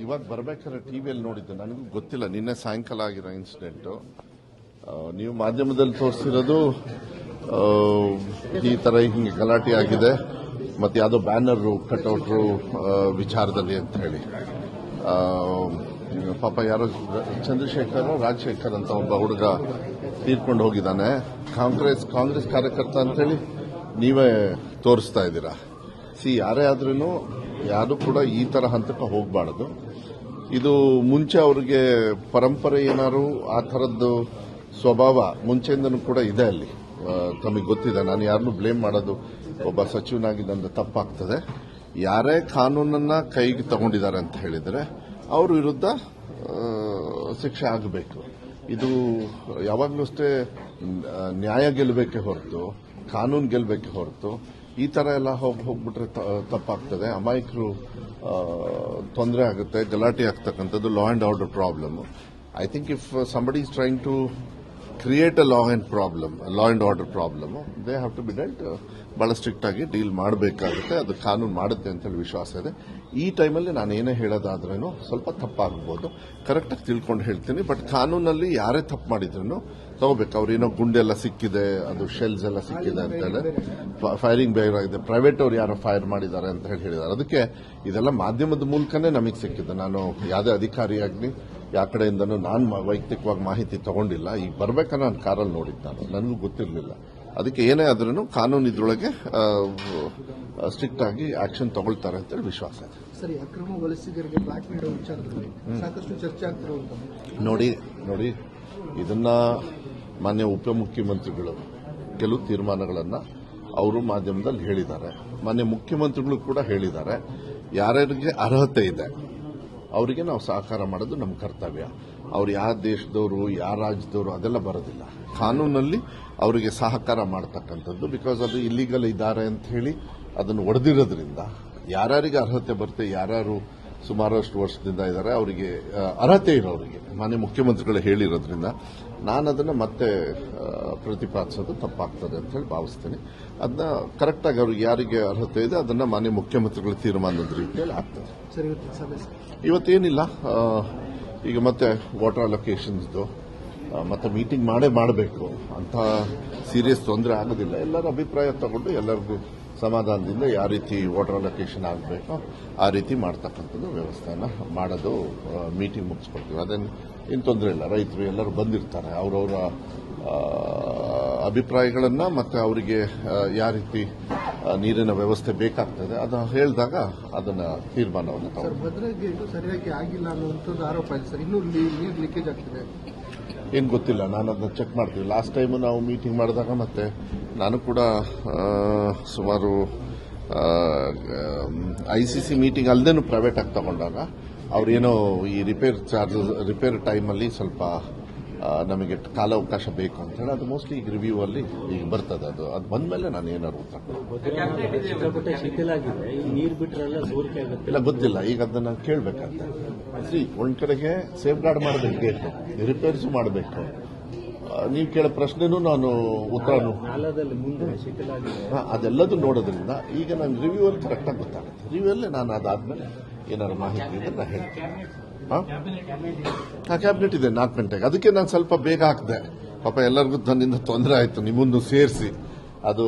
ಇವಾಗ ಬರ್ಬೇಕಾದ್ರೆ ಟಿವಿಯಲ್ಲಿ ನೋಡಿದ್ದೆ, ನನಗೂ ಗೊತ್ತಿಲ್ಲ. ನಿನ್ನೆ ಸಾಯಂಕಾಲ ಆಗಿರೋ ಇನ್ಸಿಡೆಂಟು. ನೀವು ಮಾಧ್ಯಮದಲ್ಲಿ ತೋರಿಸಿರೋದು ಈ ತರ ಹಿಂಗೆ ಗಲಾಟೆ ಆಗಿದೆ, ಮತ್ತೆ ಯಾವುದೋ ಬ್ಯಾನರ್ ಕಟ್ಔಟ್ರು ವಿಚಾರದಲ್ಲಿ ಅಂತ ಹೇಳಿ. ಪಾಪ ಯಾರೋ ಚಂದ್ರಶೇಖರ್ ರಾಜಶೇಖರ್ ಅಂತ ಒಬ್ಬ ಹುಡುಗ ತೀರ್ಕೊಂಡು ಹೋಗಿದ್ದಾನೆ. ಕಾಂಗ್ರೆಸ್ ಕಾರ್ಯಕರ್ತ ಅಂತೇಳಿ ನೀವೇ ತೋರಿಸ್ತಾ ಇದ್ದೀರಾ. ಯಾರೇ ಆದ್ರೂ ಯಾರು ಕೂಡ ಈ ತರ ಹಂತಕ್ಕೆ ಹೋಗಬಾರದು. ಇದು ಮುಂಚೆ ಅವ್ರಿಗೆ ಪರಂಪರೆ ಏನಾರು ಆ ಥರದ್ದು ಸ್ವಭಾವ ಮುಂಚೆಯಿಂದನೂ ಕೂಡ ಇದೆ ಅಲ್ಲಿ. ತಮಗೆ ಗೊತ್ತಿದೆ. ನಾನು ಯಾರನ್ನೂ ಬ್ಲೇಮ್ ಮಾಡೋದು ಒಬ್ಬ ಸಚಿವನಾಗಿ ನನ್ನ ತಪ್ಪಾಗ್ತದೆ. ಯಾರೇ ಕಾನೂನನ್ನ ಕೈಗೆ ತಗೊಂಡಿದ್ದಾರೆ ಅಂತ ಹೇಳಿದರೆ ಅವ್ರ ವಿರುದ್ಧ ಶಿಕ್ಷೆ ಆಗಬೇಕು. ಇದು ಯಾವಾಗಲೂ ಅಷ್ಟೇ ನ್ಯಾಯ ಗೆಲ್ಲಬೇಕೆ ಹೊರತು, ಕಾನೂನು ಗೆಲ್ಲಬೇಕೆ ಹೊರತು ಈ ತರ ಎಲ್ಲ ಹೋಗ್ಬಿಟ್ರೆ ತಪ್ಪಾಗ್ತದೆ. ಅಮಾಯಕರು ತೊಂದರೆ ಆಗುತ್ತೆ, ಗಲಾಟೆ ಆಗ್ತಕ್ಕಂಥದ್ದು law and order problem. I think if somebody is trying to create a law and order problem, they have to be dealt. ಬಹಳ ಸ್ಟ್ರಿಕ್ಟ್ ಆಗಿ ಡೀಲ್ ಮಾಡಬೇಕಾಗುತ್ತೆ. ಅದು ಕಾನೂನು ಮಾಡುತ್ತೆ ಅಂತ ಹೇಳಿ ವಿಶ್ವಾಸ ಇದೆ. ಈ ಟೈಮಲ್ಲಿ ನಾನು ಏನೇ ಹೇಳೋದಾದ್ರೂ ಸ್ವಲ್ಪ ತಪ್ಪಾಗಬಹುದು. ಕರೆಕ್ಟಾಗಿ ತಿಳ್ಕೊಂಡು ಹೇಳ್ತೀನಿ. ಬಟ್ ಕಾನೂನಲ್ಲಿ ಯಾರೇ ತಪ್ಪು ಮಾಡಿದ್ರು ತಗೋಬೇಕು. ಅವ್ರೇನೋ ಗುಂಡೆಲ್ಲ ಸಿಕ್ಕಿದೆ, ಅದು ಶೆಲ್ಸ್ ಎಲ್ಲ ಸಿಕ್ಕಿದೆ ಅಂತ ಹೇಳಿ ಫೈರಿಂಗ್ ಬೇರೆ ಆಗಿದೆ, ಪ್ರೈವೇಟ್ ಅವ್ರು ಯಾರೋ ಫೈರ್ ಮಾಡಿದ್ದಾರೆ ಅಂತ ಹೇಳಿದ್ದಾರೆ. ಅದಕ್ಕೆ ಇದೆಲ್ಲ ಮಾಧ್ಯಮದ ಮೂಲಕನೇ ನಮಗೆ ಸಿಕ್ಕಿದೆ. ನಾನು ಯಾವುದೇ ಅಧಿಕಾರಿಯಾಗಲಿ ಯಾವ ಕಡೆಯಿಂದನೂ ನಾನು ವೈಯಕ್ತಿಕವಾಗಿ ಮಾಹಿತಿ ತಗೊಂಡಿಲ್ಲ. ಈಗ ಬರ್ಬೇಕಾದ್ರೆ ನಾನು ಕಾರಲ್ಲಿ ನೋಡಿದ್ದು, ನನಗೂ ಗೊತ್ತಿರಲಿಲ್ಲ. ಅದಕ್ಕೆ ಏನೇ ಆದ್ರೂ ಕಾನೂನು ಇದ್ರೊಳಗೆ ಸ್ಟ್ರಿಕ್ಟ್ ಆಗಿ ಆಕ್ಷನ್ ತಗೊಳ್ತಾರೆ ಅಂತೇಳಿ ವಿಶ್ವಾಸ ಇದೆ. ಸರಿ, ಅಕ್ರಮ ವಲಸಿಗರಿಗೆ ಬ್ಲಾಕ್ ನೀಡೋ ವಿಚಾರದಲ್ಲಿ ಸಾಕಷ್ಟು ಚರ್ಚೆ ಆಗ್ತಿರುವಂತ ನೋಡಿ ಇದನ್ನ ಮಾನ್ಯ ಉಪಮುಖ್ಯಮಂತ್ರಿಗಳು ಕೆಲವು ತೀರ್ಮಾನಗಳನ್ನ ಅವರು ಮಾಧ್ಯಮದಲ್ಲಿ ಹೇಳಿದ್ದಾರೆ. ಮಾನ್ಯ ಮುಖ್ಯಮಂತ್ರಿಗಳು ಕೂಡ ಹೇಳಿದ್ದಾರೆ. ಯಾರ್ಯಾರಿಗೆ ಅರ್ಹತೆ ಇದೆ ಅವರಿಗೆ ನಾವು ಸಹಕಾರ ಮಾಡೋದು ನಮ್ಮ ಕರ್ತವ್ಯ. ಅವ್ರು ಯಾವ ದೇಶದವರು ಯಾವ ರಾಜ್ಯದವರು ಅದೆಲ್ಲ ಬರೋದಿಲ್ಲ. ಕಾನೂನಲ್ಲಿ ಅವರಿಗೆ ಸಹಕಾರ ಮಾಡತಕ್ಕಂಥದ್ದು. ಬಿಕಾಸ್ ಅದು ಇಲ್ಲಿಗಲ್ ಇದ್ದಾರೆ ಅಂತ ಹೇಳಿ ಅದನ್ನು ಒಡೆದಿರೋದ್ರಿಂದ ಯಾರ್ಯಾರಿಗೆ ಅರ್ಹತೆ ಬರುತ್ತೆ, ಯಾರ್ಯಾರು ಸುಮಾರಷ್ಟು ವರ್ಷದಿಂದ ಇದ್ದಾರೆ ಅವರಿಗೆ ಅರ್ಹತೆ ಇರೋರಿಗೆ ಮಾನ್ಯ ಮುಖ್ಯಮಂತ್ರಿಗಳು ಹೇಳಿರೋದ್ರಿಂದ ನಾನು ಅದನ್ನು ಮತ್ತೆ ಪ್ರತಿಪಾದಿಸೋದು ತಪ್ಪಾಗ್ತದೆ ಅಂತ ಹೇಳಿ ಭಾವಿಸ್ತೀನಿ. ಅದನ್ನ ಕರೆಕ್ಟಾಗಿ ಅವ್ರಿಗೆ ಯಾರಿಗೆ ಅರ್ಹತೆ ಇದೆ ಅದನ್ನ ಮಾನ್ಯ ಮುಖ್ಯಮಂತ್ರಿಗಳ ತೀರ್ಮಾನದ ರೀತಿಯಲ್ಲಿ ಆಗ್ತದೆ. ಇವತ್ತೇನಿಲ್ಲ, ಈಗ ಮತ್ತೆ ವಾಟರ್ ಅಲೋಕೇಶನ್ಸ್ದು ಮತ್ತೆ ಮೀಟಿಂಗ್ ಮಾಡಬೇಕು ಅಂತ ಸೀರಿಯಸ್ ತೊಂದರೆ ಆಗೋದಿಲ್ಲ. ಎಲ್ಲರ ಅಭಿಪ್ರಾಯ ತಗೊಂಡು ಎಲ್ಲರಿಗೂ ಸಮಾಧಾನದಿಂದ ಯಾವ ರೀತಿ ವಾಟರ್ ಅಲೋಕೇಶನ್ ಆಗಬೇಕೋ ಆ ರೀತಿ ಮಾಡ್ತಕ್ಕಂಥದ್ದು ವ್ಯವಸ್ಥೆಯನ್ನು ಮಾಡೋದು. ಮೀಟಿಂಗ್ ಮುಗಿಸ್ಕೊಳ್ತೀವಿ, ಅದೇನು ಏನು ತೊಂದರೆ ಇಲ್ಲ. ರೈತರು ಎಲ್ಲರೂ ಬಂದಿರ್ತಾರೆ, ಅವರವರ ಅಭಿಪ್ರಾಯಗಳನ್ನ ಮತ್ತೆ ಅವರಿಗೆ ಯಾವ ರೀತಿ ನೀರಿನ ವ್ಯವಸ್ಥೆ ಬೇಕಾಗ್ತದೆ ಅದು ಹೇಳಿದಾಗ ಅದನ್ನ ತೀರ್ಮಾನವನ್ನು ತಗೊಂಡು. ಭದ್ರಗೆ ಸರಿಯಾಗಿ ಆಗಿಲ್ಲ ಅನ್ನುವಂಥದ್ದು ಆರೋಪ ಇದೆ ಸರ್. ಇನ್ನೂ ನೀರು ಲೀಕೇಜ್ ಆಗ್ತಿದೆ. ಏನು ಗೊತ್ತಿಲ್ಲ, ನಾನು ಅದನ್ನ ಚೆಕ್ ಮಾಡ್ತೀವಿ. ಲಾಸ್ಟ್ ಟೈಮ್ ನಾವು ಮೀಟಿಂಗ್ ಮಾಡಿದಾಗ ಮತ್ತೆ ನಾನು ಕೂಡ ಸುಮಾರು ಐಸಿಸಿ ಮೀಟಿಂಗ್ ಅಲ್ಲದೇನು ಪ್ರೈವೇಟ್ ಆಗಿ ತಗೊಂಡಾಗ ಅವ್ರೇನೋ ಈ ರಿಪೇರ್ ಟೈಮಲ್ಲಿ ಸ್ವಲ್ಪ ನಮಗೆ ಕಾಲಾವಕಾಶ ಬೇಕು ಅಂತ ಹೇಳಿ ಅದು ಮೋಸ್ಟ್ಲಿ ಈಗ ರಿವ್ಯೂ ಅಲ್ಲಿ ಈಗ ಬರ್ತದೆ. ಅದು ಬಂದ್ಮೇಲೆ ನಾನು ಏನಾದ್ರು ಉತ್ತರ ಇಲ್ಲ ಗೊತ್ತಿಲ್ಲ. ಈಗ ಅದನ್ನ ಕೇಳಬೇಕಾಗ್ತದೆ. ಒಂದ್ ಕಡೆಗೆ ಸೇಫ್ ಗಾರ್ಡ್ ಮಾಡಬೇಕು, ರಿಪೇರ್ಸ್ ಮಾಡಬೇಕು. ನೀವು ಕೇಳೋ ಪ್ರಶ್ನೆನೂ ನಾನು ಉತ್ತರನು ಅದೆಲ್ಲದೂ ನೋಡೋದ್ರಿಂದ ಈಗ ನಾನು ರಿವ್ಯೂ ಅಲ್ಲಿ ಕರೆಕ್ಟಾಗಿ ಗೊತ್ತಾಗುತ್ತೆ. ರಿವ್ಯೂ ಅಲ್ಲೇ ನಾನು ಅದಾದ್ಮೇಲೆ ಏನಾದ್ರು ಮಾಹಿತಿ ಇದೆ ನಾನು ಹೇಳ್ತೀನಿ. ಕ್ಯಾಬಿನೆಟ್ ಇದೆ 4 ಗಂಟೆಗೆ. ಅದಕ್ಕೆ ನಾನು ಸ್ವಲ್ಪ ಬೇಗ ಹಾಕಿದೆ. ಪಾಪ ಎಲ್ಲರಿಗೂ ನನ್ನಿಂದ ತೊಂದರೆ ಆಯಿತು, ನಿಮ್ಮನ್ನು ಸೇರಿಸಿ. ಅದು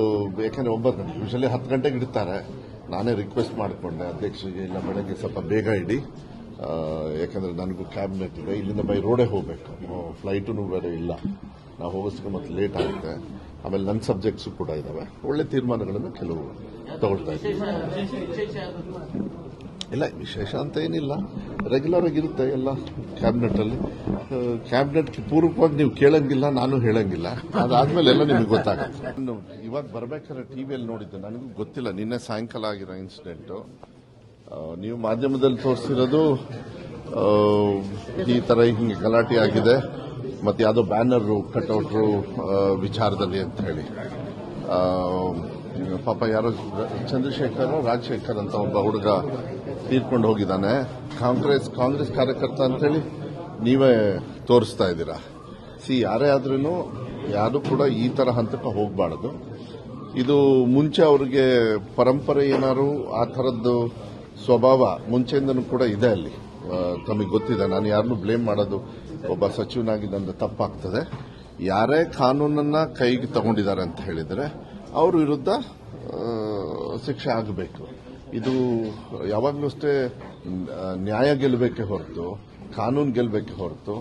ಯಾಕಂದ್ರೆ 9 ಗಂಟೆ ಯೂಶಲಿ 10 ಗಂಟೆಗೆ ಇಡ್ತಾರೆ. ನಾನೇ ರಿಕ್ವೆಸ್ಟ್ ಮಾಡಿಕೊಂಡೆ ಅಧ್ಯಕ್ಷರಿಗೆ, ಇಲ್ಲ ಬೆಳಗ್ಗೆ ಸ್ವಲ್ಪ ಬೇಗ ಇಡಿ, ಯಾಕಂದ್ರೆ ನನಗೂ ಕ್ಯಾಬಿನೆಟ್ ಇದೆ, ಇಲ್ಲಿಂದ ಬೈ ರೋಡೇ ಹೋಗಬೇಕು, ಫ್ಲೈಟೂ ಬೇರೆ ಇಲ್ಲ, ನಾವು ಹೋಗೋದಕ್ಕೆ ಮತ್ತೆ ಲೇಟ್ ಆಗುತ್ತೆ. ಆಮೇಲೆ ನನ್ನ ಸಬ್ಜೆಕ್ಟ್ಸು ಕೂಡ ಇದಾವೆ. ಒಳ್ಳೆ ತೀರ್ಮಾನಗಳನ್ನು ಕೆಲವು ತಗೊಳ್ತಾ ಇದ್ದೀವಿ. ಇಲ್ಲ ವಿಶೇಷ ಅಂತ ಏನಿಲ್ಲ, ರೆಗ್ಯುಲರ್ ಆಗಿರುತ್ತೆ ಎಲ್ಲ ಕ್ಯಾಬಿನೆಟ್ ಅಲ್ಲಿ. ಕ್ಯಾಬಿನೆಟ್ ಪೂರ್ವಕವಾಗಿ ನೀವು ಕೇಳಂಗಿಲ್ಲ, ನಾನು ಹೇಳಂಗಿಲ್ಲ. ಅದಾದ್ಮೇಲೆ ಎಲ್ಲ ನಿಮಗೆ ಗೊತ್ತಾಗುತ್ತೆ. ಇವಾಗ ಬರ್ಬೇಕಾದ್ರೆ ಟಿವಿಯಲ್ಲಿ ನೋಡಿದ್ದೆ, ನನಗೂ ಗೊತ್ತಿಲ್ಲ. ನಿನ್ನೆ ಸಾಯಂಕಾಲ ಆಗಿರೋ ಇನ್ಸಿಡೆಂಟು. ನೀವು ಮಾಧ್ಯಮದಲ್ಲಿ ತೋರಿಸಿರೋದು ಈ ತರ ಹಿಂಗೆ ಗಲಾಟೆ ಆಗಿದೆ, ಮತ್ತೆ ಯಾವುದೋ ಬ್ಯಾನರ್ ಕಟ್ಔಟ್ರು ವಿಚಾರದಲ್ಲಿ ಅಂತ ಹೇಳಿ. ಪಾಪ ಯಾರೋ ಚಂದ್ರಶೇಖರ್ ರಾಜಶೇಖರ್ ಅಂತ ಒಬ್ಬ ಹುಡುಗ ತೀರ್ಕೊಂಡು ಹೋಗಿದ್ದಾನೆ. ಕಾಂಗ್ರೆಸ್ ಕಾರ್ಯಕರ್ತ ಅಂತೇಳಿ ನೀವೇ ತೋರಿಸ್ತಾ ಇದ್ದೀರಾ. ಯಾರೇ ಆದ್ರೂ ಯಾರು ಕೂಡ ಈ ತರ ಹಂತಕ್ಕೆ ಹೋಗಬಾರದು. ಇದು ಮುಂಚೆ ಅವ್ರಿಗೆ ಪರಂಪರೆ ಏನಾರು ಆ ಥರದ್ದು ಸ್ವಭಾವ ಮುಂಚೆಯಿಂದನೂ ಕೂಡ ಇದೆ ಅಲ್ಲಿ. ತಮಗೆ ಗೊತ್ತಿದೆ, ನಾನು ಯಾರನ್ನೂ ಬ್ಲೇಮ್ ಮಾಡೋದು ಒಬ್ಬ ಸಚಿವನಾಗಿ ನನ್ನ ತಪ್ಪಾಗ್ತದೆ. ಯಾರೇ ಕಾನೂನನ್ನ ಕೈಗೆ ತಗೊಂಡಿದ್ದಾರೆ ಅಂತ ಹೇಳಿದರೆ ಅವ್ರ ವಿರುದ್ಧ ಶಿಕ್ಷೆ ಆಗಬೇಕು. ಇದು ಯಾವಾಗಲೂ ಅಷ್ಟೇ ನ್ಯಾಯ ಗೆಲ್ಲಬೇಕೆ ಹೊರತು ಕಾನೂನು ಗೆಲ್ಲಬೇಕೆ ಹೊರತು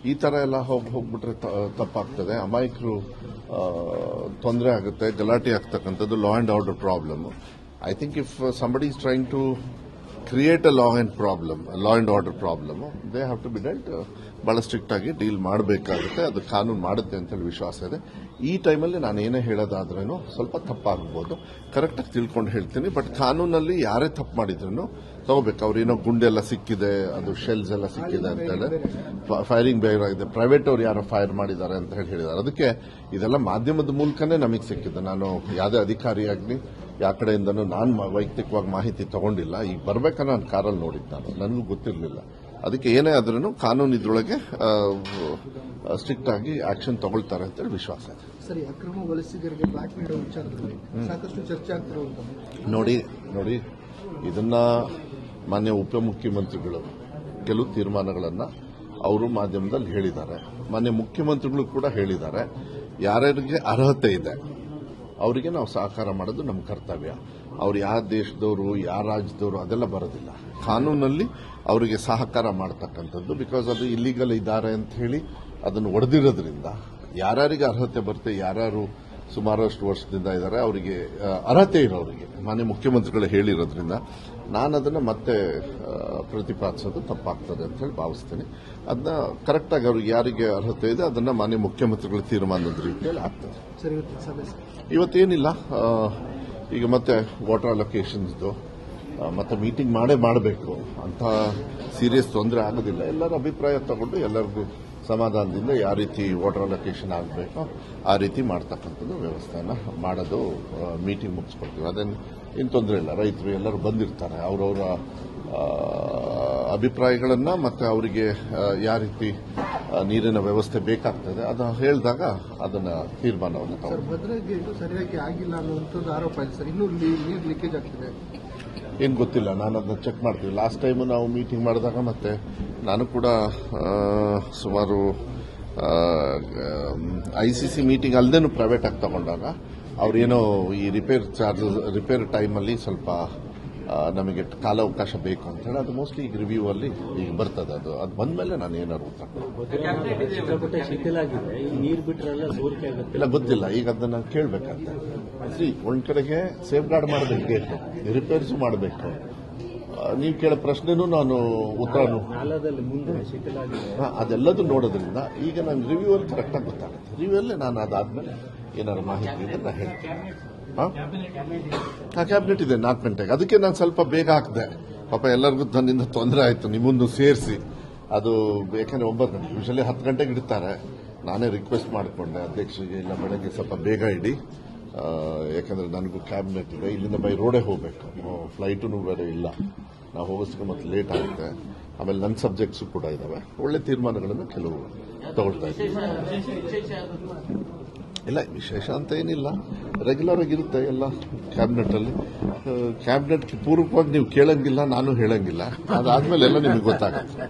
ಈ ತರ ಎಲ್ಲ ಹೋಗ್ಬಿಟ್ರೆ ತಪ್ಪಾಗ್ತದೆ. ಅಮಾಯಕರು ತೊಂದರೆ ಆಗುತ್ತೆ, ಗಲಾಟೆ ಆಗ್ತಕ್ಕಂಥದ್ದು law and order problem. I think if somebody is trying to create a law and order problem, they have to be dealt ಬಹಳ ಸ್ಟ್ರಿಕ್ಟ್ ಆಗಿ ಡೀಲ್ ಮಾಡಬೇಕಾಗುತ್ತೆ. ಅದು ಕಾನೂನು ಮಾಡುತ್ತೆ ಅಂತ ಹೇಳಿ ವಿಶ್ವಾಸ ಇದೆ. ಈ ಟೈಮಲ್ಲಿ ನಾನು ಏನೇ ಹೇಳೋದಾದ್ರೂ ಸ್ವಲ್ಪ ತಪ್ಪಾಗಬಹುದು, ಕರೆಕ್ಟಾಗಿ ತಿಳ್ಕೊಂಡು ಹೇಳ್ತೀನಿ. ಬಟ್ ಕಾನೂನಲ್ಲಿ ಯಾರೇ ತಪ್ಪು ಮಾಡಿದ್ರು ತಗೋಬೇಕು. ಅವ್ರೇನೋ ಗುಂಡೆಲ್ಲ ಸಿಕ್ಕಿದೆ, ಅದು ಶೆಲ್ಸ್ ಎಲ್ಲ ಸಿಕ್ಕಿದೆ ಅಂತ ಹೇಳಿ ಫೈರಿಂಗ್ ಬೇಗ ಆಗಿದೆ, ಪ್ರೈವೇಟ್ ಅವ್ರು ಯಾರೋ ಫೈರ್ ಮಾಡಿದ್ದಾರೆ ಅಂತ ಹೇಳಿದ್ದಾರೆ. ಅದಕ್ಕೆ ಇದೆಲ್ಲ ಮಾಧ್ಯಮದ ಮೂಲಕನೇ ನಮಗೆ ಸಿಕ್ಕಿದೆ. ನಾನು ಯಾವುದೇ ಅಧಿಕಾರಿಯಾಗಲಿ ಯಾವ ಕಡೆಯಿಂದನೂ ನಾನು ವೈಯಕ್ತಿಕವಾಗಿ ಮಾಹಿತಿ ತಗೊಂಡಿಲ್ಲ. ಈಗ ಬರ್ಬೇಕಾದ್ರೆ ನಾನು ಕಾರಲ್ಲಿ ನೋಡಿದ್ದು, ನನಗೂ ಗೊತ್ತಿರಲಿಲ್ಲ. ಅದಕ್ಕೆ ಏನೇ ಆದ್ರೂ ಕಾನೂನು ಇದ್ರೊಳಗೆ ಸ್ಟ್ರಿಕ್ಟ್ ಆಗಿ ಆಕ್ಷನ್ ತಗೊಳ್ತಾರೆ ಅಂತೇಳಿ ವಿಶ್ವಾಸ ಇದೆ. ಸರಿ, ಅಕ್ರಮ ವಲಸಿಗರಿಗೆ ಬ್ಲಾಕ್ ನೀಡೋ ವಿಚಾರದಲ್ಲಿ ಸಾಕಷ್ಟು ಚರ್ಚೆ ಆಗ್ತಿರುವಂತ ನೋಡಿ ಇದನ್ನ ಮಾನ್ಯ ಉಪಮುಖ್ಯಮಂತ್ರಿಗಳು ಕೆಲವು ತೀರ್ಮಾನಗಳನ್ನ ಅವರು ಮಾಧ್ಯಮದಲ್ಲಿ ಹೇಳಿದ್ದಾರೆ. ಮಾನ್ಯ ಮುಖ್ಯಮಂತ್ರಿಗಳು ಕೂಡ ಹೇಳಿದ್ದಾರೆ. ಯಾರ್ಯಾರಿಗೆ ಅರ್ಹತೆ ಇದೆ ಅವರಿಗೆ ನಾವು ಸಹಕಾರ ಮಾಡೋದು ನಮ್ಮ ಕರ್ತವ್ಯ. ಅವ್ರು ಯಾವ ದೇಶದವರು ಯಾವ ರಾಜ್ಯದವರು ಅದೆಲ್ಲ ಬರೋದಿಲ್ಲ. ಕಾನೂನಲ್ಲಿ ಅವರಿಗೆ ಸಹಕಾರ ಮಾಡ್ತಕ್ಕಂಥದ್ದು, ಬಿಕಾಸ್ ಅದು ಇಲ್ಲಿಗಲ್ ಇದ್ದಾರೆ ಅಂತ ಹೇಳಿ ಅದನ್ನು ಒಡೆದಿರೋದ್ರಿಂದ ಯಾರ್ಯಾರಿಗೆ ಅರ್ಹತೆ ಬರುತ್ತೆ, ಯಾರ್ಯಾರು ಸುಮಾರಷ್ಟು ವರ್ಷದಿಂದ ಇದ್ದಾರೆ ಅವರಿಗೆ ಅರ್ಹತೆ ಇರೋರಿಗೆ ಮಾನ್ಯ ಮುಖ್ಯಮಂತ್ರಿಗಳು ಹೇಳಿರೋದ್ರಿಂದ ನಾನು ಅದನ್ನು ಮತ್ತೆ ಪ್ರತಿಪಾದಿಸೋದು ತಪ್ಪಾಗ್ತದೆ ಅಂತ ಹೇಳಿ ಭಾವಿಸ್ತೀನಿ. ಅದನ್ನ ಕರೆಕ್ಟಾಗಿ ಅವ್ರಿಗೆ ಯಾರಿಗೆ ಅರ್ಹತೆ ಇದೆ ಅದನ್ನ ಮಾನ್ಯ ಮುಖ್ಯಮಂತ್ರಿಗಳ ತೀರ್ಮಾನದ ರೀತಿಯಲ್ಲಿ ಆಗ್ತದೆ. ಇವತ್ತೇನಿಲ್ಲ, ಈಗ ಮತ್ತೆ ವಾಟರ್ ಅಲೋಕೇಶನ್ಸ್ದು ಮತ್ತೆ ಮೀಟಿಂಗ್ ಮಾಡಬೇಕು ಅಂತ ಸೀರಿಯಸ್ ತೊಂದರೆ ಆಗೋದಿಲ್ಲ. ಎಲ್ಲರ ಅಭಿಪ್ರಾಯ ತಗೊಂಡು ಎಲ್ಲರಿಗೂ ಸಮಾಧಾನದಿಂದ ಯಾವ ರೀತಿ ವಾಟರ್ ಅಲೋಕೇಶನ್ ಆಗಬೇಕೋ ಆ ರೀತಿ ಮಾಡ್ತಕ್ಕಂಥದ್ದು ವ್ಯವಸ್ಥೆನ ಮಾಡೋದು. ಮೀಟಿಂಗ್ ಮುಗಿಸ್ಕೊಳ್ತೀವಿ, ಅದೇನು ತೊಂದರೆ ಇಲ್ಲ. ರೈತರು ಎಲ್ಲರೂ ಬಂದಿರ್ತಾರೆ, ಅವರವರ ಅಭಿಪ್ರಾಯಗಳನ್ನ ಮತ್ತೆ ಅವರಿಗೆ ಯಾವ ರೀತಿ ನೀರಿನ ವ್ಯವಸ್ಥೆ ಬೇಕಾಗ್ತದೆ ಅದು ಹೇಳಿದಾಗ ಅದನ್ನ ತೀರ್ಮಾನವನ್ನು ತಗೊಂಡು. ಭದ್ರಗೆ ಸರಿಯಾಗಿ ಆಗಿಲ್ಲ ಅನ್ನುವಂಥದ್ದು ಆರೋಪ ಇದೆ ಸರ್. ಇನ್ನೂ ನೀರು ಲೀಕೇಜ್ ಆಗ್ತಿದೆ. ಏನು ಗೊತ್ತಿಲ್ಲ, ನಾನು ಅದನ್ನ ಚೆಕ್ ಮಾಡ್ತೀವಿ. ಲಾಸ್ಟ್ ಟೈಮ್ ನಾವು ಮೀಟಿಂಗ್ ಮಾಡಿದಾಗ ಮತ್ತೆ ನಾನು ಕೂಡ ಸುಮಾರು ICC ಮೀಟಿಂಗ್ ಅಲ್ಲದೇನು ಪ್ರೈವೇಟ್ ಆಗಿ ತಗೊಂಡಾಗ ಅವ್ರೇನೋ ಈ ರಿಪೇರ್ ಟೈಮಲ್ಲಿ ಸ್ವಲ್ಪ ನಮಗೆ ಕಾಲಾವಕಾಶ ಬೇಕು ಅಂತ ಹೇಳಿ ಅದು ಮೋಸ್ಟ್ಲಿ ಈಗ ರಿವ್ಯೂ ಅಲ್ಲಿ ಈಗ ಬರ್ತದೆ. ಅದು ಬಂದ್ಮೇಲೆ ನಾನು ಏನಾದ್ರು ಉತ್ತರ ಇಲ್ಲ ಗೊತ್ತಿಲ್ಲ. ಈಗ ಅದನ್ನ ಕೇಳಬೇಕಂತ. ಒಂದ್ ಕಡೆಗೆ ಸೇಫ್ ಗಾರ್ಡ್ ಮಾಡಬೇಕು, ರಿಪೇರ್ಸ್ ಮಾಡಬೇಕು. ನೀವು ಕೇಳೋ ಪ್ರಶ್ನೆನೂ ನಾನು ಉತ್ತರನು ಅದೆಲ್ಲದೂ ನೋಡೋದ್ರಿಂದ ಈಗ ನಾನು ರಿವ್ಯೂ ಅಲ್ಲಿ ಕರೆಕ್ಟಾಗಿ ಗೊತ್ತಾಗುತ್ತೆ. ರಿವ್ಯೂ ಅಲ್ಲೇ ನಾನು ಅದಾದ್ಮೇಲೆ ಏನಾದ್ರು ಮಾಹಿತಿ ಇದೆ ನಾನು ಹೇಳ್ತೀನಿ. ಕ್ಯಾಬಿನೆಟ್ ಇದೆ 4 ಗಂಟೆಗೆ. ಅದಕ್ಕೆ ನಾನು ಸ್ವಲ್ಪ ಬೇಗ ಹಾಕಿದೆ. ಪಾಪ ಎಲ್ಲರಿಗೂ ನನ್ನಿಂದ ತೊಂದರೆ ಆಯಿತು, ನಿಮ್ಮನ್ನು ಸೇರಿಸಿ. ಅದು ಯಾಕಂದ್ರೆ 9 ಗಂಟೆ ಯೂಶಲಿ 10 ಗಂಟೆಗೆ ಇಡ್ತಾರೆ. ನಾನೇ ರಿಕ್ವೆಸ್ಟ್ ಮಾಡಿಕೊಂಡೆ ಅಧ್ಯಕ್ಷರಿಗೆ, ಇಲ್ಲ ಬೆಳಗ್ಗೆ ಸ್ವಲ್ಪ ಬೇಗ ಇಡಿ, ಯಾಕಂದ್ರೆ ನನಗೂ ಕ್ಯಾಬಿನೆಟ್ ಇದೆ, ಇಲ್ಲಿಂದ ಬೈ ರೋಡೇ ಹೋಗಬೇಕು, ಫ್ಲೈಟೂ ಬೇರೆ ಇಲ್ಲ, ನಾವು ಹೋಗೋದಕ್ಕೆ ಮತ್ತೆ ಲೇಟ್ ಆಗುತ್ತೆ. ಆಮೇಲೆ ನನ್ನ ಸಬ್ಜೆಕ್ಟ್ಸು ಕೂಡ ಇದಾವೆ. ಒಳ್ಳೆ ತೀರ್ಮಾನಗಳನ್ನು ಕೆಲವು ತಗೊಳ್ತಾ ಇದ್ದೀವಿ. ಇಲ್ಲ ವಿಶೇಷ ಅಂತ ಏನಿಲ್ಲ, ರೆಗ್ಯುಲರ್ ಆಗಿರುತ್ತೆ ಎಲ್ಲ ಕ್ಯಾಬಿನೆಟ್ ಅಲ್ಲಿ. ಕ್ಯಾಬಿನೆಟ್ ಪೂರ್ವಕವಾಗಿ ನೀವು ಕೇಳಂಗಿಲ್ಲ, ನಾನು ಹೇಳಂಗಿಲ್ಲ. ಅದಾದ್ಮೇಲೆ ಎಲ್ಲ ನಿಮಗೆ ಗೊತ್ತಾಗುತ್ತೆ.